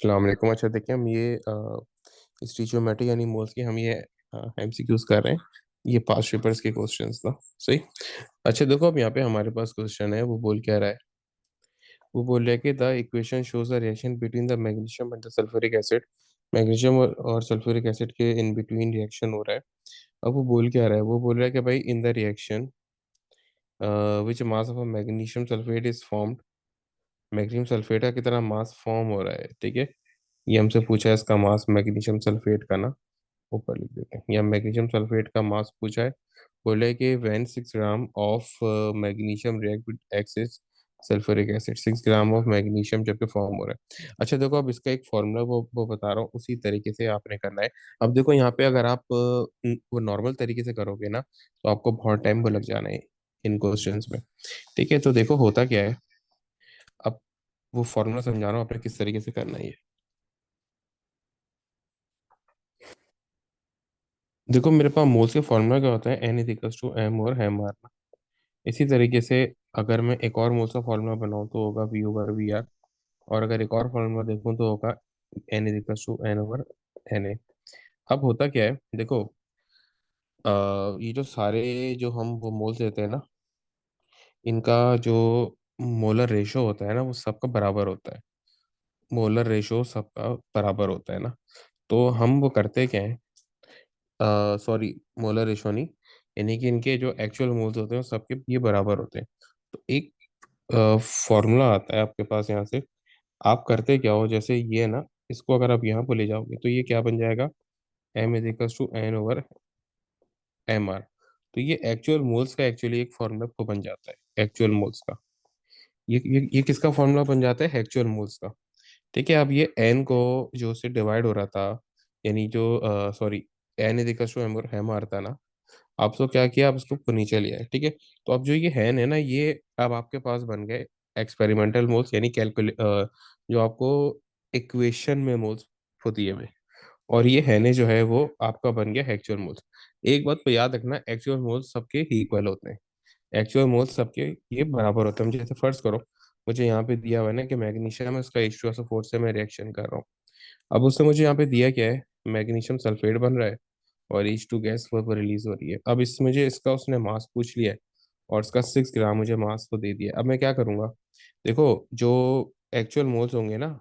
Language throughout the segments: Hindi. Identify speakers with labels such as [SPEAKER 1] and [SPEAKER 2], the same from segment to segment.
[SPEAKER 1] अस्सलाम वालेकुम। अच्छा देखिए, हम ये स्टीचोमेट्री यानी मोल्स के हम ये एमसीक्यूज कर रहे हैं। ये पास्ट पेपर्स के क्वेश्चंस था। सही। अच्छा देखो, अब यहाँ पे हमारे पास क्वेश्चन है, वो बोल क्या रहा है। वो बोल रहा है कि the equation shows the reaction between the magnesium and the sulphuric acid. Magnesium और सल्फ्यूरिक एसिड के इन बिटवीन रिएक्शन हो रहा है। अब वो बोल क्या रहा है, वो बोल रहा है कि भाई in the reaction which mass of magnesium sulphate is formed. Magnesium sulphate का कितना मास फॉर्म हो रहा है, ठीक है। ये हमसे पूछा है इसका मास मैग्नीशियम सल्फेट का ना। ऊपर लिख देते हैं, या मैग्नीशियम सल्फेट का मास पूछा है। बोले कि when 6 gram of magnesium react with axis sulphuric acid, 6 gram of magnesium जबकि फॉर्म हो रहा है। अच्छा देखो, अब इसका एक फॉर्मूला वो बता रहा हूँ, उसी तरीके से आपने करना है। अब देखो यहाँ पे अगर आप वो नॉर्मल तरीके से करोगे ना, तो आपको बहुत टाइम वो लग जाना है इन क्वेश्चंस में। ठीक है, तो देखो होता क्या है। अब वो फॉर्मूला समझा रहा हूँ आपने किस तरीके से करना है ये। देखो मेरे पास मोल्स के फॉर्मूला क्या होता है, N is equals to M और एम आर। इसी तरीके से अगर मैं एक और मोल्स का फॉर्मूला बनाऊं तो होगा वी ओवर वी आर। और अगर एक और फॉर्मूला देखूं तो होगा N is equals to N over N A. अब होता क्या है देखो, ये जो सारे जो हम वो मोल्स देते हैं ना, इनका जो मोलर रेशो होता है ना, वो सबका बराबर होता है। मोलर रेशो सबका बराबर होता है ना। तो हम वो करते क्या है, सॉरी, मोलर रेशो नहीं, यानी कि इनके जो एक्चुअल मोल्स होते हैं सबके ये बराबर होते हैं। तो एक फॉर्मूला आता है आपके पास यहाँ से। आप करते क्या हो, जैसे ये है ना, इसको अगर आप यहाँ पर ले जाओगे तो ये क्या बन जाएगा, M is equals to N over M R. तो ये एक्चुअल मोल्स का एक्चुअली एक फॉर्मूला को बन जाता है, एक्चुअल मोल्स का। ये किसका फॉर्मूला बन जाता है, एक्चुअल मोल्स का। ठीक है, अब ये एन को जो से डिवाइड हो रहा था, यानी जो sorry, N is equals to M R था ना। आप तो क्या किया, आप इसको ऊपर नीचे लिया है, ठीक है। तो अब जो ये हैन है ना, ये अब आपके पास बन गए एक्सपेरिमेंटल मोल्स, यानी जो आपको इक्वेशन में मोल्स होती है वे। और ये हैने जो है वो आपका बन गया एक्चुअल मोल्स। एक बात तो याद रखना, एक्चुअल मोल्स सबके इक्वल होते हैं। एक्चुअल मोल्स सबके ये बराबर होते हैं। जैसे फर्ज करो, मुझे यहाँ पे दिया हुआ है ना कि मैग्नीशियम है, उसका H2SO4 से मैं रिएक्शन कर रहा हूँ। अब उससे मुझे यहाँ पे दिया क्या है, मैग्नीशियम सल्फेट बन रहा है और H2 गैस वो रिलीज हो रही है। अब इस मुझे इसका उसने मास पूछ लिया है और इसका 6 ग्राम मुझे मास को दे दिया। अब मैं क्या करूंगा, देखो जो एक्चुअल मोल्स होंगे ना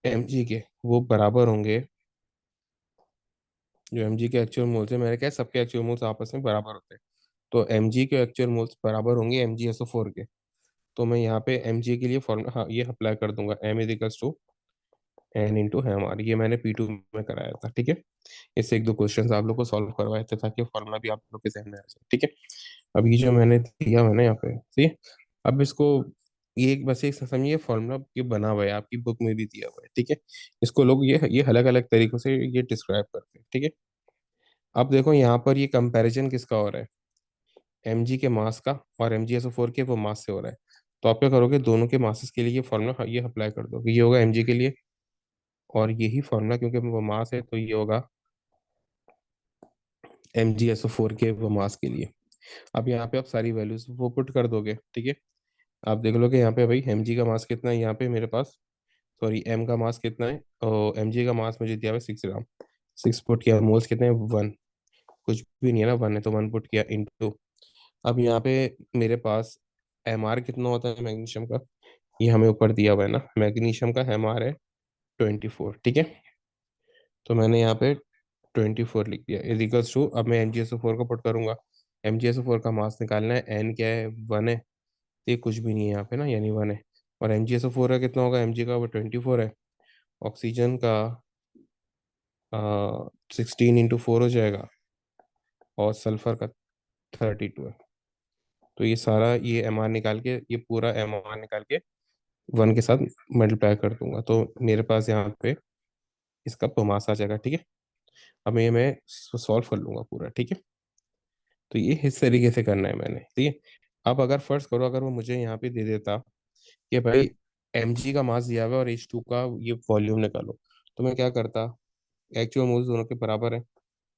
[SPEAKER 1] mg के, वो बराबर होंगे। जो mg के एक्चुअल मोल्स है, मैंने कहा सबके एक्चुअल मोल्स आपस में बराबर होते हैं। तो mg के एक्चुअल मोल्स बराबर होंगे MgSO4 के। तो मैं यहाँ पे mg के लिए फॉर्मूला, हाँ, ये अप्लाई कर दूंगा, m is equals to N into M R. ये मैंने P2 में कराया था, ठीक है। इससे एक दो क्वेश्चंस आप लोग को सॉल्व करवाए थे ताकि फॉर्मूला भी आप लोग के जहन में आ जाए, ठीक है। अब ये जो मैंने दिया मैंने यहाँ पे, ठीक है। अब इसको, ये एक बस एक समझिए फॉर्मूला ये बना हुआ है, आपकी बुक में भी दिया हुआ है, ठीक है। इसको लोग ये अलग अलग तरीकों से ये डिस्क्राइब करते हैं, ठीक है। अब देखो यहाँ पर ये कंपैरिजन किसका हो रहा है, mg के मास का और MgSO4 के वो मास से हो रहा है। तो आप क्या करोगे, दोनों के मासेस के लिए ये फॉर्मूला ये अप्लाई कर दो, ये होगा mg के लिए। और यही फॉर्मूला क्योंकि वो मास है तो ये होगा MgSO4 के वो मास के लिए। अब यहाँ पे आप सारी वैल्यूज वो पुट कर दोगे, ठीक है। आप देख लो कि यहाँ पे भाई mg का मास कितना है, यहाँ पे मेरे पास, सॉरी, m का मास कितना है, और mg का मास मुझे दिया हुआ है 6 ग्राम। 6 पुट किया, मोल्स कितने हैं, 1। कुछ भी नहीं है ना, 1 है तो 1 पुट किया इंटू। अब यहाँ पे मेरे पास एम आर कितना होता है मैग्नीशियम का, ये हमें ऊपर दिया हुआ है ना, मैग्नीशियम का एम आर है 24, ठीक है। तो मैंने यहाँ पे 24 लिख दिया इज इक्वल्स टू, अब मैं MgSO4 को पुट करूंगा। MgSO4 का मास निकालना है, एन क्या है, 1 है। तो ये कुछ भी नहीं है यहाँ पे ना, यानी 1 है। और MgSO4 का कितना होगा, mg का वो 24 है। ऑक्सीजन का 16 × 4 हो जाएगा। और सल्फर का 32 है। तो ये सारा ये एम आर निकाल के, ये पूरा एम आर निकाल के 1 के साथ मल्टीप्लाई कर दूंगा, तो मेरे पास यहाँ पे इसका मास आ जाएगा, ठीक है। अब ये मैं सॉल्व कर लूंगा पूरा, ठीक है। तो ये इस तरीके से करना है मैंने, ठीक है। अब अगर फर्स्ट करो, अगर वो मुझे यहाँ पे दे देता कि भाई mg का मास दिया हुआ है और H2 का ये वॉल्यूम निकालो, तो मैं क्या करता, एक्चुअल मोल्स दोनों के बराबर है।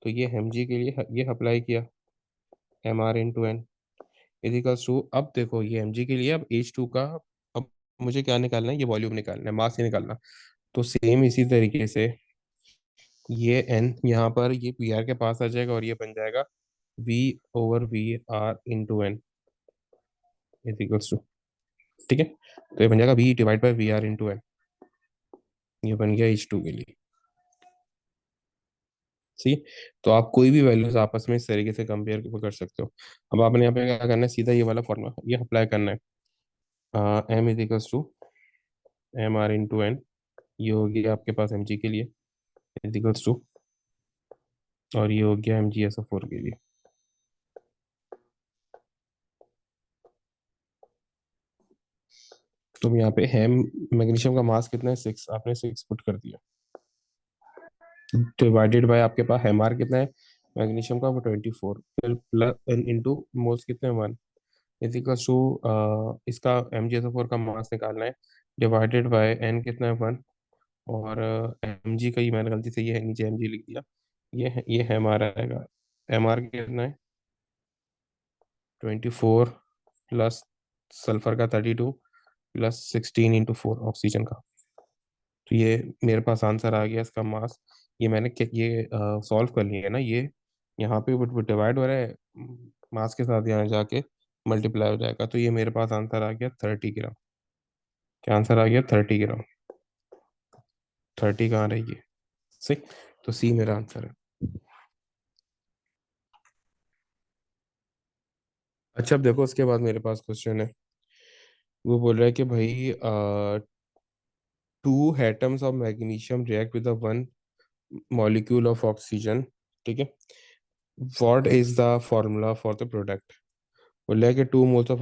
[SPEAKER 1] तो ये mg के लिए ये अप्लाई किया, M R into N equals to, अब देखो ये mg के लिए, अब H2 का अब मुझे क्या निकालना है, ये वॉल्यूम निकालना है, मास ही निकालना। तो सेम इसी तरीके से ये एन यहाँ पर ये पी आर के पास आ जाएगा, और ये बन जाएगा V over V R into N is equals to, ठीक है। तो ये बन जाएगा V divide by V R into N. ये बन गया H2 के लिए। सही। तो आप कोई भी वैल्यूज आपस में इस तरीके से कंपेयर कर सकते हो। अब आपने यहाँ पे क्या करना है, सीधा ये वाला फॉर्मूला ये अप्लाई करना है। M is equals to M R into N, ये हो गया आपके पास एम जी के लिए, इज इक्वल्स टू, और ये हो गया M G S O four के लिए। तो यहाँ पे हेम मैग्नीशियम का मास कितना है, 6, आपने 6 पुट कर दिया, डिवाइडेड बाय आपके पास एम आर कितना है मैग्नीशियम का, वो 24, फिर प्लस इंटू मोल्स कितने 1, इज इक्वल्स टू इसका M G S O four का मास निकालना है, डिवाइडेड बाय एन कितना है 1, और एम जी का ही मैंने गलती से ये है नीचे एम जी लिख दिया, ये है हमारा आएगा, एम आर कितना है 24, प्लस सल्फर का 32, प्लस 16 इंटू 4 ऑक्सीजन का। तो ये मेरे पास आंसर आ गया इसका मास। ये मैंने ये सॉल्व कर लिया है ना, ये यहाँ पे डिवाइड हो रहा है मास के साथ, यहाँ जाके मल्टीप्लाई हो जाएगा, तो ये मेरे पास आंसर आ गया 30 ग्राम। क्या आंसर आ गया, 30 ग्राम। 30 कहाँ रहेगी, सही। तो सी मेरा आंसर है। अच्छा अब देखो उसके बाद मेरे पास क्वेश्चन है, वो बोल रहा है कि भाई two atoms of magnesium react with one molecule of oxygen, ठीक है, what is the formula for the product. बोल रहा है कि two moles of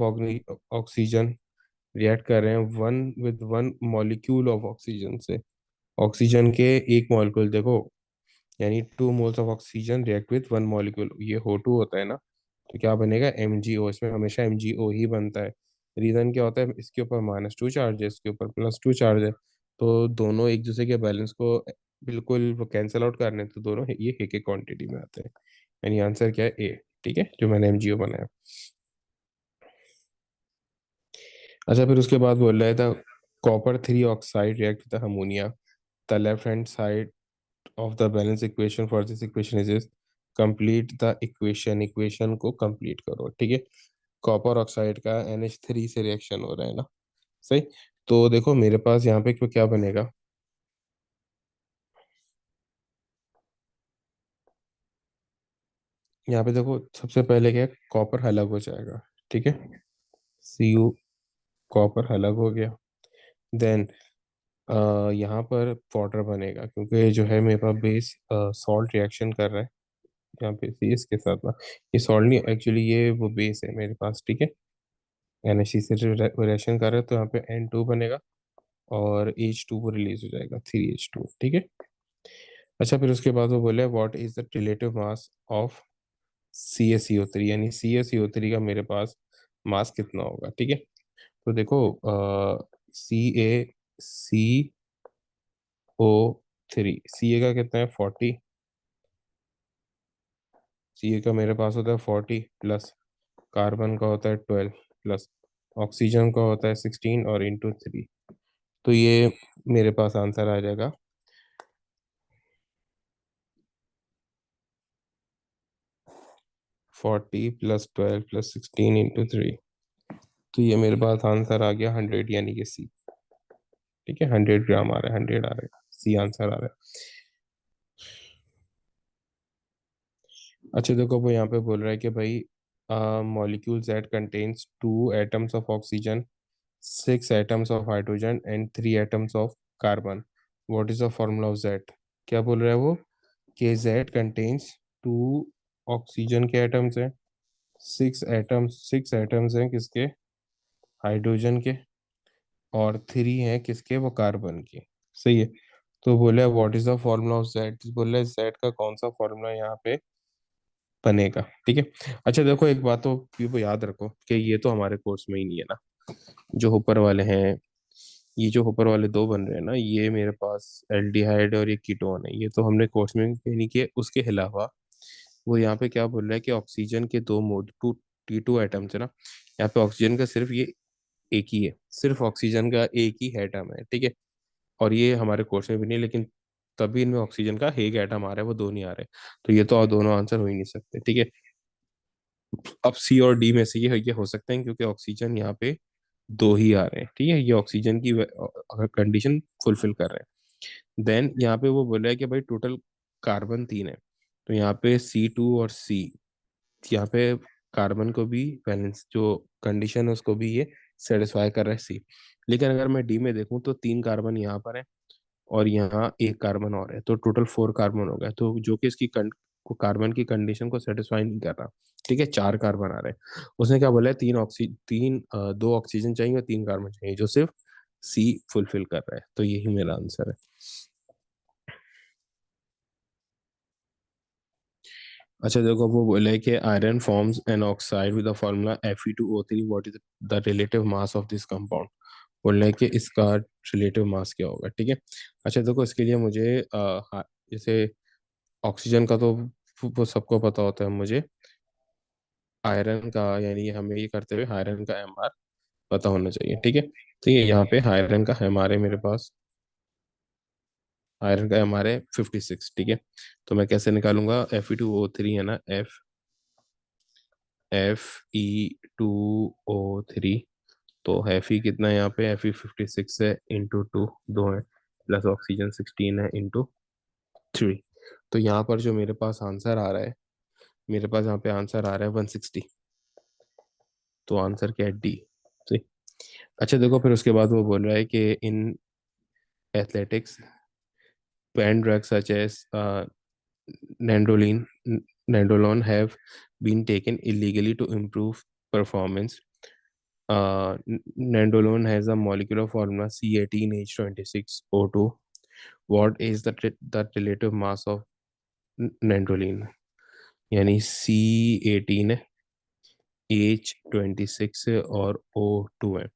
[SPEAKER 1] oxygen react कर रहे हैं one with one molecule of oxygen से, ऑक्सीजन के एक मॉलिक्यूल देखो, यानी two moles of oxygen react with one molecule, ये हो टू होता है ना, तो क्या बनेगा MgO, इसमें हमेशा MgO ही बनता है। रीजन क्या होता है, इसके ऊपर -2 चार्ज है, इसके ऊपर +2 चार्ज है, तो दोनों एक दूसरे के बैलेंस को बिल्कुल वो कैंसिल आउट करने हैं, तो दोनों ये एक एक क्वांटिटी में आते हैं, यानी आंसर क्या है ए, ठीक है, जो मैंने MgO बनाया। अच्छा फिर उसके बाद बोल रहा था copper 3 oxide react with ammonia, the left hand side of the balance equation for this equation is complete the equation को कंप्लीट करो, ठीक है। कॉपर ऑक्साइड का NH3 से रिएक्शन हो रहा है ना, सही। तो देखो मेरे पास यहाँ पे क्या बनेगा, यहाँ पे देखो सबसे पहले क्या है, कॉपर अलग हो जाएगा, ठीक है, Cu कॉपर अलग हो गया। देन यहाँ पर वाटर बनेगा, क्योंकि जो है मेरे पास बेस सॉल्ट रिएक्शन कर रहा है यहाँ पे सी के साथ ना, ये सॉल्ट नहीं एक्चुअली, ये वो बेस है मेरे पास, ठीक है। NH से रिएक्शन कर रहे हैं तो यहाँ पे N2 बनेगा, और H2 वो रिलीज हो जाएगा 3H2, ठीक है। अच्छा फिर उसके बाद वो बोले what is the relative mass of CaCO3, यानी CaCO3 का मेरे पास मास कितना होगा, ठीक है। तो देखो CaCO3, का कितना है 40, Ca का मेरे पास होता है 40, प्लस कार्बन का होता है 12, प्लस ऑक्सीजन का होता है 16, और इंटू 3, तो ये मेरे पास आंसर आ जाएगा 40 प्लस 12 प्लस 16 इंटू 3, तो ये मेरे पास आंसर आ गया 100, यानी कि सी, ठीक है, 100 ग्राम आ रहा है, 100 आ रहा है, सी आंसर आ रहा है। अच्छा देखो वो यहाँ पे बोल रहा है कि भाई molecule Z contains 2 atoms of oxygen, 6 atoms of hydrogen and 3 atoms of carbon, what is the formula of Z। क्या बोल रहा है वो, कि Z कंटेन्स 2 ऑक्सीजन के एटम्स हैं, 6 एटम्स हैं किसके, हाइड्रोजन के, और 3 हैं किसके, वो कार्बन के, सही है। तो बोले what is the formula of Z, बोले जेड का कौन सा फॉर्मूला यहाँ पे बनेगा, ठीक है। अच्छा देखो एक बात तो वो याद रखो कि ये तो हमारे कोर्स में ही नहीं है ना, जो ऊपर वाले हैं, ये जो ऊपर वाले दो बन रहे हैं ना, ये मेरे पास एल्डिहाइड और ये कीटोन है, ये तो हमने कोर्स में कहीं नहीं किया। उसके अलावा वो यहाँ पे क्या बोल रहा है कि ऑक्सीजन के दो मोड टू T2 एटम्स है ना, यहाँ पे ऑक्सीजन का सिर्फ ये एक ही है, सिर्फ ऑक्सीजन का एक ही एटम है, ठीक है। और ये हमारे कोर्स में भी नहीं है, लेकिन तभी इनमें ऑक्सीजन का एक एटम आ रहा है, वो दो नहीं आ रहे। तो ये तो और दोनों आंसर हो ही नहीं सकते, ठीक है। अब सी और डी में से ये हो सकते हैं, क्योंकि ऑक्सीजन यहाँ पे दो ही आ रहे हैं, ठीक है। ये ऑक्सीजन की कंडीशन फुलफिल कर रहे हैं। देन यहाँ पे वो बोल रहा है कि भाई टोटल कार्बन तीन है, तो यहाँ पे C2 और C, यहाँ पे कार्बन को भी बैलेंस जो कंडीशन है उसको भी ये सेटिस्फाई कर रहा है सी। लेकिन अगर मैं डी में देखूं तो तीन कार्बन यहाँ पर है और यहाँ एक कार्बन और है, तो टोटल फोर कार्बन हो गया, तो जो कि इसकी कार्बन की कंडीशन को सेटिस्फाई नहीं कर रहा, ठीक है। चार कार्बन आ रहे हैं। उसने क्या बोला है, दो ऑक्सीजन चाहिए और तीन कार्बन चाहिए, जो सिर्फ सी फुलफिल कर रहा है, तो यही मेरा आंसर है। अच्छा देखो, वो बोले कि iron forms an oxide with the formula Fe2O3, what is the relative mass of this compound. बोल रहे हैं कि इसका रिलेटिव मास क्या होगा, ठीक है। अच्छा देखो, इसके लिए मुझे जैसे ऑक्सीजन का तो वो सबको पता होता है, मुझे आयरन का, यानी हमें ये करते हुए आयरन का एम आर पता होना चाहिए, ठीक है। तो ये यहाँ पे आयरन का एम आर है मेरे पास, आयरन का एम आर है 56, ठीक है। तो मैं कैसे निकालूंगा, Fe2O3 है ना, Fe2O3, तो Fe कितना है यहाँ पे, Fe 56 है, इंटू टू दो है, प्लस ऑक्सीजन 16 है, इंटू थ्री। तो यहाँ पर जो मेरे पास आंसर आ रहा है, मेरे पास यहाँ पे आंसर आ रहा है 160। तो आंसर क्या है, डी। ठीक। अच्छा देखो, फिर उसके बाद वो बोल रहा है कि in athletics banned drugs such as nandrolene, nandrolone have been taken illegally to improve performance. Nandrolone has a molecular formula C18H26O2. What is the relative mass of nandrolene? यानी C18 H26 और O2 है,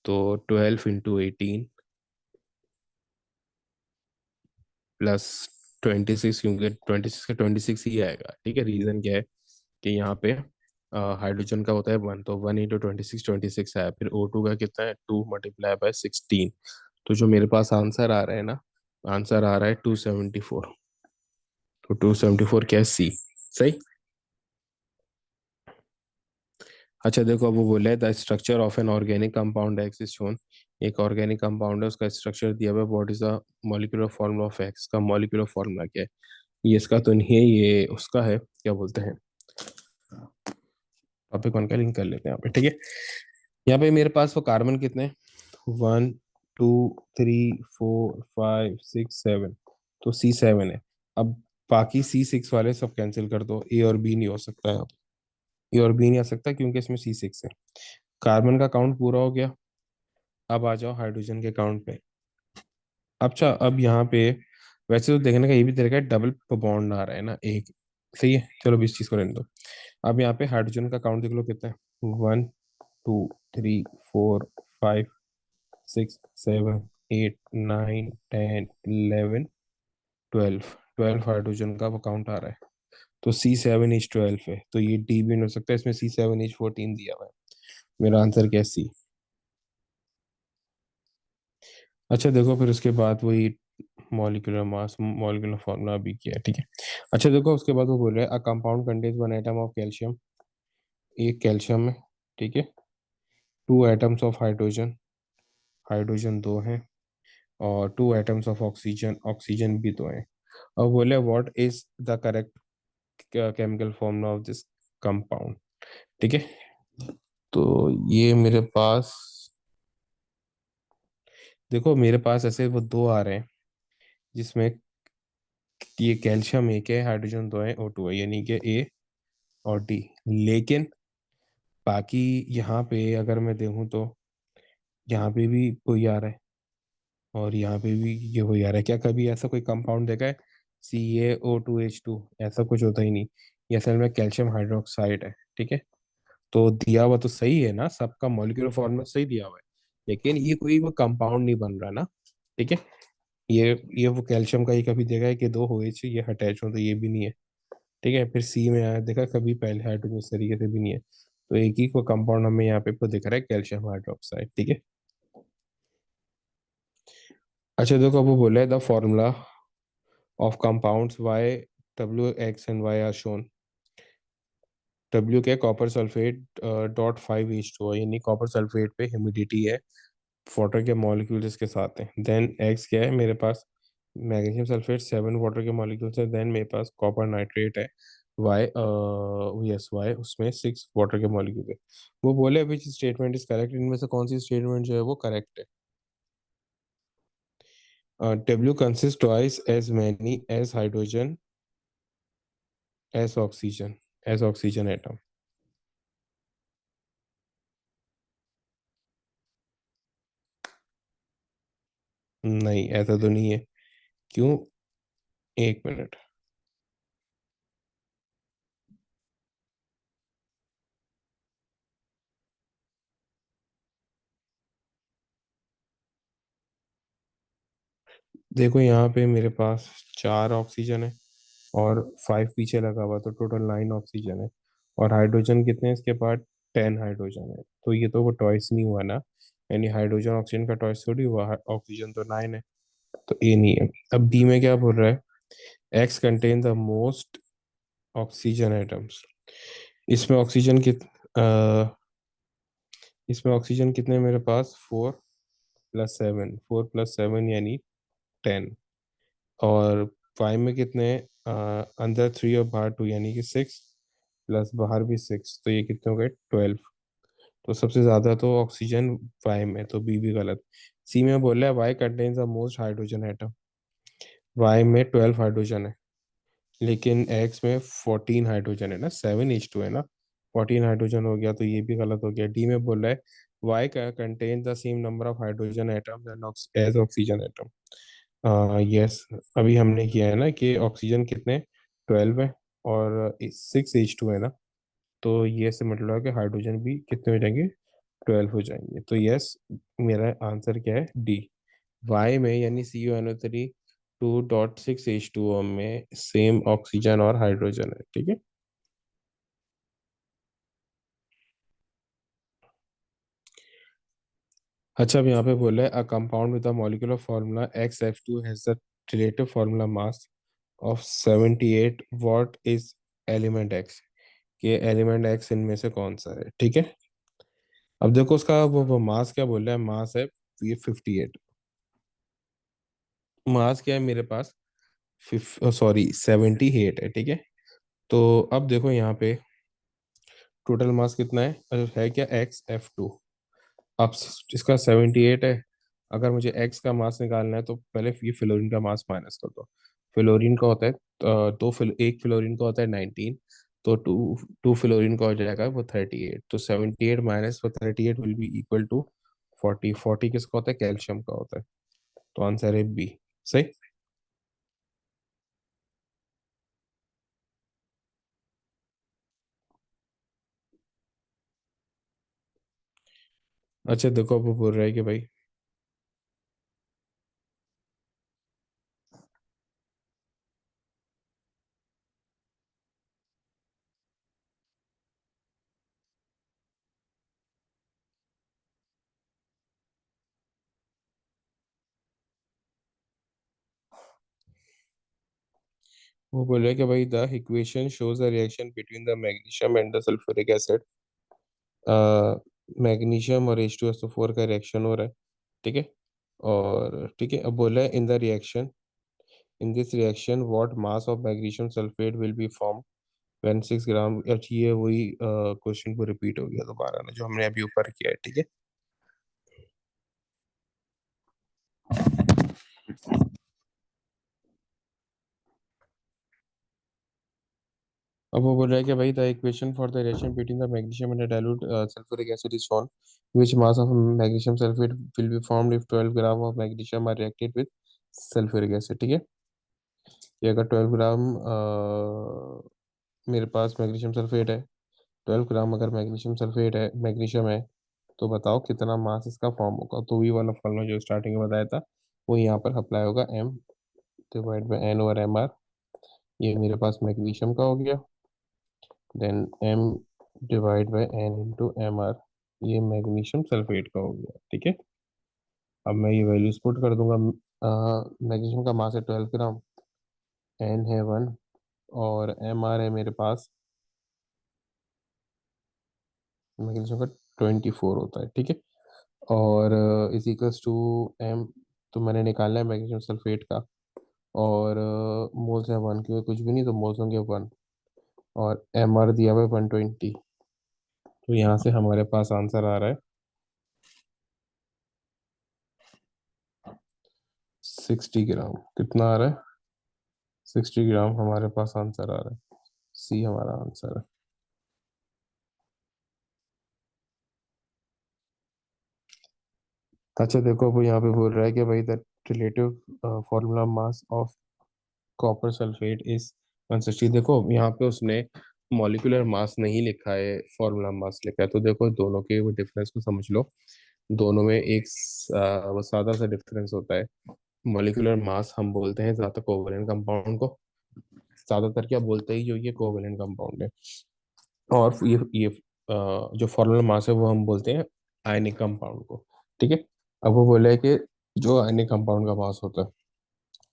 [SPEAKER 1] तो 12 × 18 +26, क्योंकि 26 का 26 ही आएगा, ठीक है। रीजन क्या है कि यहाँ पे हाइड्रोजन का होता है वन, तो 1 × 26 26 आया, फिर O2 का कितना है, 2 × 16। तो जो मेरे पास आंसर आ रहा है ना, आंसर आ रहा है 274। तो 274 क्या है, सी। सही। अच्छा देखो, अब वो बोला है the structure of an organic compound x is shown. एक ऑर्गेनिक कंपाउंड है, उसका स्ट्रक्चर दिया हुआ है, what is the molecular formula of x, का मॉलिक्यूलर फॉर्मूला क्या है। ये इसका तो नहीं है, ये उसका है, क्या बोलते हैं, टॉपिक वन का लिंक कर लेते हैं यहाँ पे, ठीक है। यहाँ पे मेरे पास वो कार्बन कितने हैं, 1 2 3 4 5 6 7, तो C7 है। अब बाकी C6 वाले सब कैंसिल कर दो, ए और बी नहीं हो सकता है, ए और बी नहीं आ सकता क्योंकि इसमें C6 है। कार्बन का काउंट पूरा हो गया। अब आ जाओ हाइड्रोजन के काउंट पे। अच्छा, अब यहाँ पे वैसे तो देखने का ये भी तरीका है, डबल बॉन्ड आ रहा है ना एक, सही है, चलो 20 चीज को रहने दो। अब यहाँ पे हाइड्रोजन का काउंट देख लो कितना है, 1 2 3 4 5 6 7 8 9 10 11 12, 12 हाइड्रोजन का वो काउंट आ रहा है। तो C7H12 है, तो ये डी भी नहीं हो सकता, इसमें C7H14 दिया हुआ है। मेरा आंसर क्या है, सी। अच्छा देखो, फिर उसके बाद वही मॉलिक्यूलर मास, मॉलिक्यूलर फॉर्मूला भी किया है, ठीक है। अच्छा देखो, उसके बाद वो बोल रहे हैं a compound contains one atom of calcium, एक कैल्शियम है, ठीक है। Two atoms of hydrogen, hydrogen दो हैं, और two atoms of oxygen, oxygen भी दो हैं। अब बोले what is the correct chemical formula of this compound, ठीक है। तो ये मेरे पास, देखो मेरे पास ऐसे वो दो आ रहे हैं, जिसमें ये कैल्शियम एक है, हाइड्रोजन दो है, O2 है, यानी कि ए और डी। लेकिन बाकी यहाँ पे अगर मैं देखूँ तो यहाँ पे भी कोई आ रहा है, और यहाँ पे भी ये वही आ रहा है। क्या कभी ऐसा कोई कंपाउंड देखा है, CaO2H2, ऐसा कुछ होता ही नहीं। ये असल में कैल्शियम हाइड्रोक्साइड है, ठीक है। तो दिया हुआ तो सही है ना, सबका मॉलिक्यूलर फॉर्मूला सही दिया हुआ है, लेकिन ये कोई वो कंपाउंड नहीं बन रहा ना, ठीक है। ये वो कैल्शियम का ही कभी देखा है कि दो हो ये अटैच हो, तो ये भी नहीं है, ठीक है। फिर सी में आया देखा कभी, पहले हाइड्रोजन इस तरीके से भी नहीं है। तो एक ही को कंपाउंड हमें यहाँ पे दिख रहा है, कैल्शियम हाइड्रोक्साइड, ठीक है। अच्छा देखो, अब वो बोला है the formula of compounds Y, W X and Y are shown. W क्या, कॉपर सल्फेट .5H2O, यानी कॉपर सल्फेट पे ह्यूमिडिटी है, वाटर के मॉलिक्यूल इसके साथ हैं। देन एक्स क्या है मेरे पास, मैग्नीशियम सल्फेट 7 वाटर के मॉलिक्यूल्स है। देन मेरे पास कॉपर नाइट्रेट है, वाई, यस वाई, उसमें 6 वाटर के मॉलिक्यूल है। वो बोले विच स्टेटमेंट इज करेक्ट, इनमें से कौन सी स्टेटमेंट जो है वो करेक्ट है। W consist twice as many as hydrogen as oxygen atom. नहीं, ऐसा तो नहीं है। क्यों? एक मिनट। देखो यहाँ पे मेरे पास 4 ऑक्सीजन है और 5 पीछे लगा हुआ, तो टोटल 9 ऑक्सीजन है। और हाइड्रोजन कितने हैं इसके पास? 10 हाइड्रोजन है। तो ये तो वो टॉइस नहीं हुआ ना, यानी हाइड्रोजन ऑक्सीजन का टॉइस थोड़ी हुआ, ऑक्सीजन तो 9 है। तो ए नहीं है। अब बी में क्या बोल रहा है, x contain the most oxygen atoms. इसमें ऑक्सीजन अ, इसमें ऑक्सीजन कितने हैं मेरे पास? 4 + 7, 4 + 7 यानी 10। और फाइव में कितने हैं? अंदर 3 और बाहर 2, यानी कि 6, प्लस बाहर भी 6, तो ये कितने हो गए? 12। तो सबसे ज्यादा तो ऑक्सीजन वाई में, तो बी भी गलत। सी में बोल रहा है Y contains the most hydrogen atom. Y में 12 हाइड्रोजन है, लेकिन एक्स में 14 हाइड्रोजन है ना, 7H2 है ना, 14 हाइड्रोजन हो गया, तो ये भी गलत हो गया। डी में बोल रहा है Y contain the same number of hydrogen atoms as oxygen atom. Yes, अभी हमने किया है ना कि ऑक्सीजन कितने, 12 है, और 6H2 है ना, तो ये से मतलब है कि हाइड्रोजन भी कितने हो जाएंगे? 12 हो जाएंगे। तो यस, मेरा आंसर क्या है? डी। वाई में यानी CuNO3 2.6H2O में सेम ऑक्सीजन और हाइड्रोजन है, ठीक है। अच्छा, अब यहाँ पे बोला है a compound with the molecular formula XF2 has the relative formula mass of 78, what is element x. ये एलिमेंट एक्स इनमें से कौन सा है, ठीक है। अब देखो उसका वो मास क्या बोल रहा है, मास है ये 58। मास क्या है मेरे पास? सॉरी 78 है, ठीक है। तो अब देखो यहाँ पे टोटल मास कितना है, है क्या, XF2। अब इसका 78 है। अगर मुझे एक्स का मास निकालना है तो पहले ये फ्लोरीन का मास माइनस कर दो। फ्लोरीन का होता है एक फ्लोरीन का होता है 19, तो टू टू फ्लोरीन का हो जाएगा वो 38। तो 78 माइनस वो 38 विल बी इक्वल टू 40। 40 किसका होता है? कैल्शियम का होता है। तो आंसर है बी। सही। अच्छा देखो, अब वो बोल रहा है कि भाई, वो बोल रहा है कि भाई the equation shows the reaction between the magnesium and the sulphuric acid. Magnesium और H2SO4 का रिएक्शन हो रहा है, ठीक है। और ठीक है, अब बोला है in the reaction, in this reaction what mass of magnesium sulphate will B form when 6 ग्राम। अच्छा, ये वही क्वेश्चन को रिपीट हो गया दोबारा ना, जो हमने अभी ऊपर किया है, ठीक है। अब वो बोल रहा है कि भाई the equation for the reaction between the magnesium and the dilute sulphuric acid is shown, which mass of magnesium sulphate will be formed if 12 gram of magnesium are reacted with sulphuric acid, ठीक है। ये अगर 12 ग्राम मेरे पास मैग्नीशियम सल्फेट है, 12 ग्राम अगर मैग्नीशियम सल्फेट है, मैग्नीशियम है, तो बताओ कितना मास इसका फॉर्म होगा। तो वही वाला फॉर्मूला जो स्टार्टिंग में बताया था, वो यहाँ पर अप्लाई होगा, M डिवाइड बाई N/mr। ये मेरे पास मैग्नीशियम का हो गया। Then M divide by N into M R. ये मैग्नीशियम सल्फेट का हो गया, ठीक है। अब मैं ये वैल्यूज पुट कर दूंगा। मैग्नीशियम का मास है 12 ग्राम, एन है 1, और एम आर है मेरे पास, मैग्नीशियम का 24 होता है, ठीक है। और इज इक्वल्स टू एम, तो मैंने निकालना है मैग्नीशियम सल्फेट का। और मोल्स है 1, क्योंकि कुछ भी नहीं तो मोल्स होंगे 1। और एम आर दिया हुआ है 120। तो यहाँ से हमारे पास आंसर आ रहा है 60 ग्राम। कितना आ रहा है? 60 ग्राम हमारे पास आंसर आ रहा है। सी हमारा आंसर है। अच्छा देखो, वो यहाँ पे बोल रहा है कि भाई the relative formula mass of copper sulphate is 160। देखो यहाँ पे उसने मॉलिक्यूलर मास नहीं लिखा है, फॉर्मूला मास लिखा है। तो देखो दोनों के वो डिफरेंस को समझ लो। दोनों में एक वो सादा सा डिफरेंस होता है। मॉलिक्यूलर मास हम बोलते हैं ज्यादातर कोवलेंट कंपाउंड को, ज्यादातर क्या बोलते हैं, जो ये कोवलेंट कंपाउंड है। और ये जो फॉर्मूला मास है वो हम बोलते हैं आयनिक कंपाउंड को, ठीक है। अब वो बोले है कि जो आयनिक कंपाउंड का मास होता है,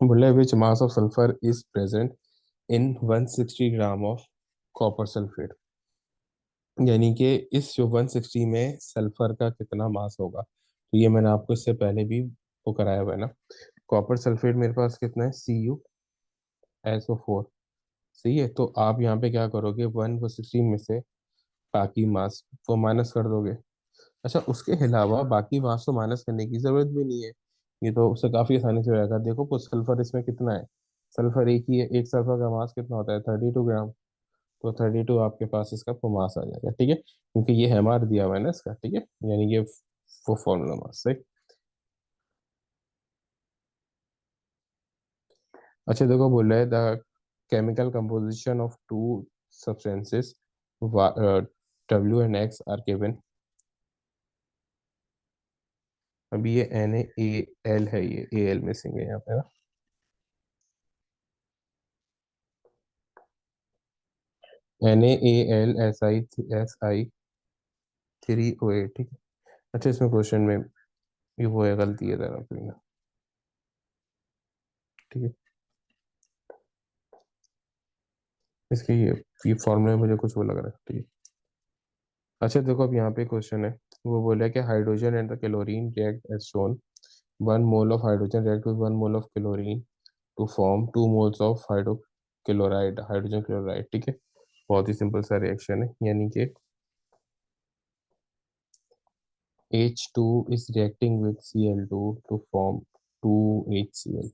[SPEAKER 1] बोले which mass of sulphur is present in 160 gram of copper sulphate. यानी कि इस जो 160 में सल्फर का कितना मास होगा। तो ये मैंने आपको इससे पहले भी वो कराया हुआ है ना। कॉपर सल्फेट मेरे पास कितना है, CuSO4। सही है, तो आप यहाँ पे क्या करोगे, 160 में से बाकी मास वो माइनस कर दोगे। अच्छा, उसके अलावा बाकी मास तो माइनस करने की जरूरत भी नहीं है। ये तो उससे काफी आसानी से हो जाएगा। देखो कुछ सल्फर इसमें कितना है, सल्फर एक ही है, एक सल्फर का मास कितना होता है, 32 ग्राम। तो 32 आपके पास इसका वो मास आ जाएगा, ठीक है, क्योंकि ये हमारा दिया हुआ है ना इसका, ठीक है। यानी ये वो फॉर्मूला मास है। अच्छा देखो, बोल रहा है the chemical composition of two substances W and X are given. अभी ये NaAl है, ये Al मिसिंग है यहाँ पे ना। NaAlSi3O8, ठीक है। अच्छा इसमें क्वेश्चन में ये वो है, गलती है जरा कोई ना, ठीक है। इसके ये फॉर्मूले में मुझे कुछ वो लग रहा है, ठीक है। अच्छा देखो, अब यहाँ पे क्वेश्चन है। वो बोला कि hydrogen and the chlorine react as shown. 1 mole of hydrogen react with 1 mole of chlorine to form 2 moles of hydrochloride, hydrogen chloride, ठीक है। बहुत ही सिंपल सा रिएक्शन है, यानी कि H2 is reacting with Cl2 to form 2HCl,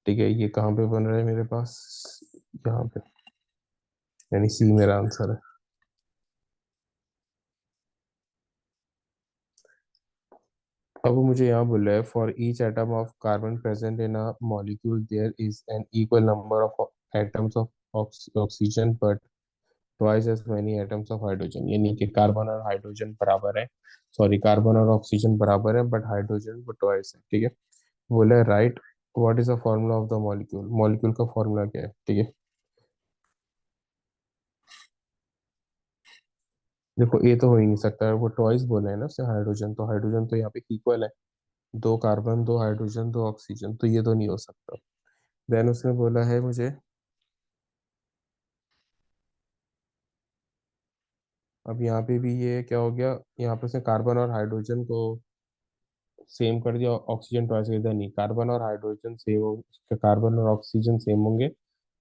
[SPEAKER 1] ठीक है। ये कहाँ पे बन रहा है मेरे पास, यहाँ पे, यानी सी मेरा आंसर है। अब वो मुझे यहाँ बोल रहा है for each atom of carbon present in a molecule there is an equal number of atoms of oxygen but twice as many atoms of hydrogen. यानी कि कार्बन और हाइड्रोजन बराबर है, सॉरी कार्बन और ऑक्सीजन बराबर है बट हाइड्रोजन वो ट्वाइस है, ठीक है। बोला है right what is the formula of the molecule, molecule का फॉर्मूला क्या है, ठीक है। देखो ये तो हो ही नहीं सकता है, वो ट्वाइस बोले हैं ना उससे हाइड्रोजन, तो हाइड्रोजन तो यहाँ पे इक्वल है, 2 कार्बन 2 हाइड्रोजन 2 ऑक्सीजन, तो ये तो नहीं हो सकता। देन उसने बोला है मुझे, अब यहाँ पे भी ये क्या हो गया, यहाँ पे उसने कार्बन और हाइड्रोजन को सेम कर दिया, ऑक्सीजन ट्वाइस, इधर नहीं, कार्बन और हाइड्रोजन सेम हो, कार्बन और ऑक्सीजन सेम होंगे,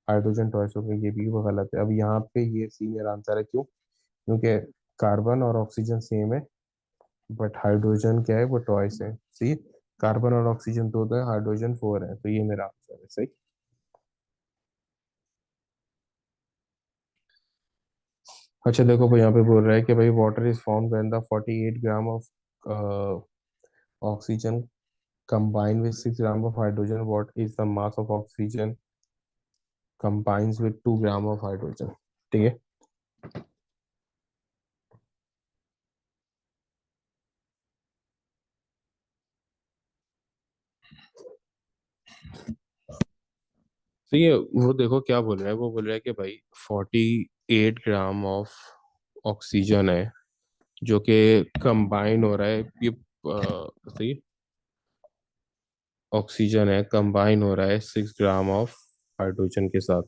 [SPEAKER 1] हाइड्रोजन ट्वाइस होंगे, ये भी वो गलत है। अब यहाँ पे ये सी मेरा आंसर है, क्यों, क्योंकि कार्बन और ऑक्सीजन सेम है बट हाइड्रोजन क्या है, वो ट्वाइस है, सी। कार्बन और ऑक्सीजन दो दो है, हाइड्रोजन 4 है, तो ये मेरा आंसर है, सही। अच्छा देखो भाई, यहाँ पे बोल रहा है कि भाई water is form when the 48 gram of oxygen combined with 6 gram of hydrogen, what is the mass of oxygen combines with 2 gram of hydrogen, ठीक है। तो ये वो देखो क्या बोल रहा है, वो बोल रहा है कि भाई 48 ग्राम ऑफ ऑक्सीजन है जो कि कंबाइन हो रहा है, ये सही, ऑक्सीजन है कंबाइन हो रहा है 6 ग्राम ऑफ हाइड्रोजन के साथ।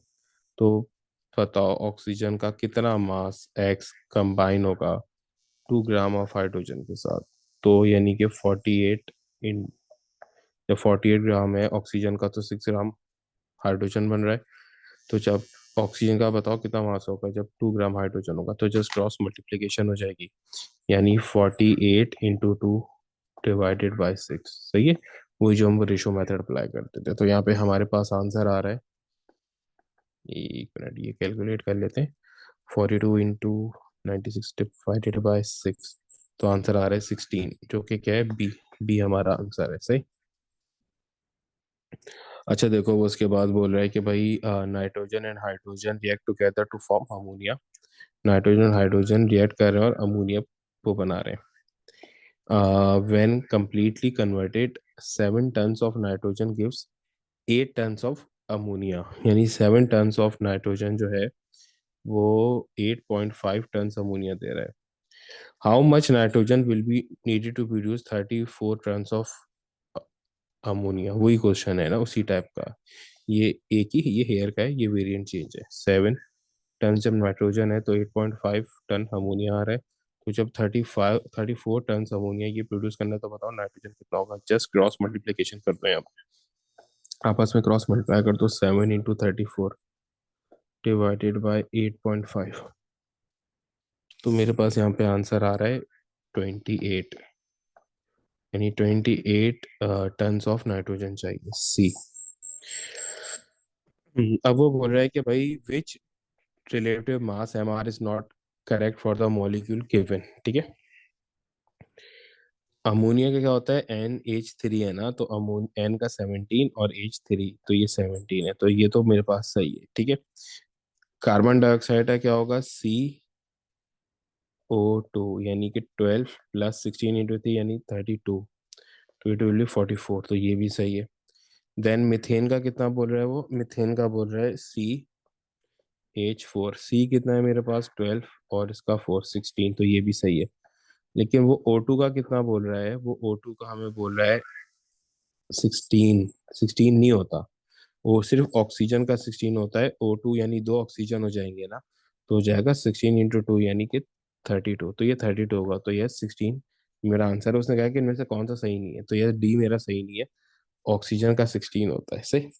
[SPEAKER 1] तो बताओ ऑक्सीजन का कितना मास एक्स कंबाइन होगा 2 ग्राम ऑफ हाइड्रोजन के साथ। तो यानी कि 48 इन, जब 48 ग्राम है ऑक्सीजन का तो 6 ग्राम हाइड्रोजन बन रहा है। तो जब ऑक्सीजन का बताओ कितना मास होगा जब 2 ग्राम हाइड्रोजन होगा, तो जस्ट क्रॉस मल्टीप्लीकेशन हो जाएगी, यानी 48 × 2 डिवाइडेड बाई 6। सही है, वही जो हम रेशो मेथड अप्लाई करते थे। तो यहाँ पे हमारे पास आंसर आ रहा है, एक मिनट ये कैलकुलेट कर लेते हैं, 42 × 96 डिवाइडेड बाई 6। तो आंसर आ रहा है 16, जो कि क्या है, बी। बी हमारा आंसर है, सही। अच्छा देखो, वो उसके बाद बोल रहा है कि भाई nitrogen and hydrogen react together to form ammonia. Nitrogen और हाइड्रोजन रिएक्ट कर रहे हैं और अमोनिया को बना रहे हैं। When completely converted 7 tonnes of nitrogen gives 8 tonnes of ammonia, यानी 7 टन्स ऑफ नाइट्रोजन जो है वो 8.5 टन्स अमोनिया दे रहा है। How much nitrogen will be needed to produce 34 tonnes of ammonia. वही क्वेश्चन है ना, उसी टाइप का। ये एक ही, ये हेयर का है, ये वेरिएंट चेंज है। 7 टन जब नाइट्रोजन है तो 8.5 टन अमोनिया आ रहा है। तो जब 34 टन अमोनिया ये प्रोड्यूस करना है, तो बताओ नाइट्रोजन कितना होगा। जस्ट क्रॉस मल्टीप्लीकेशन कर दो यहाँ पे, आपस में क्रॉस मल्टीप्लाई कर दो, 7 × 34 डिवाइडेड बाई 8.5। तो मेरे पास यहाँ पे आंसर आ रहा है 28, यानी 28 टन्स ऑफ नाइट्रोजन चाहिए, सी। अब वो बोल रहा है कि भाई which relative mass M R is not correct for the molecule given. ठीक है, अमोनिया का क्या होता है, NH3 है ना, तो अमोन N का 17 और H3, तो ये 17 है, तो ये तो मेरे पास सही है। ठीक है, कार्बन डाइऑक्साइड का क्या होगा, CO2, यानी कि 12 + 16 × 3 यानी 32, तो इट विल बी 44, तो ये भी सही है। देन मिथेन का कितना बोल रहा है, वो मिथेन का बोल रहा है CH4। सी कितना है मेरे पास, 12, और इसका 4 16, तो ये भी सही है। लेकिन वो O2 का कितना बोल रहा है, वो O2 का हमें बोल रहा है 16। 16 नहीं होता, वो सिर्फ ऑक्सीजन का 16 होता है। O2 यानी 2 ऑक्सीजन हो जाएंगे ना, तो हो जाएगा 16 × 2 यानी कि 32, तो ये 32 होगा, तो यह 16 मेरा आंसर है। उसने कहा कि इनमें से कौन सा सही नहीं है, तो यह डी मेरा सही नहीं है, ऑक्सीजन का 16 होता है, सही।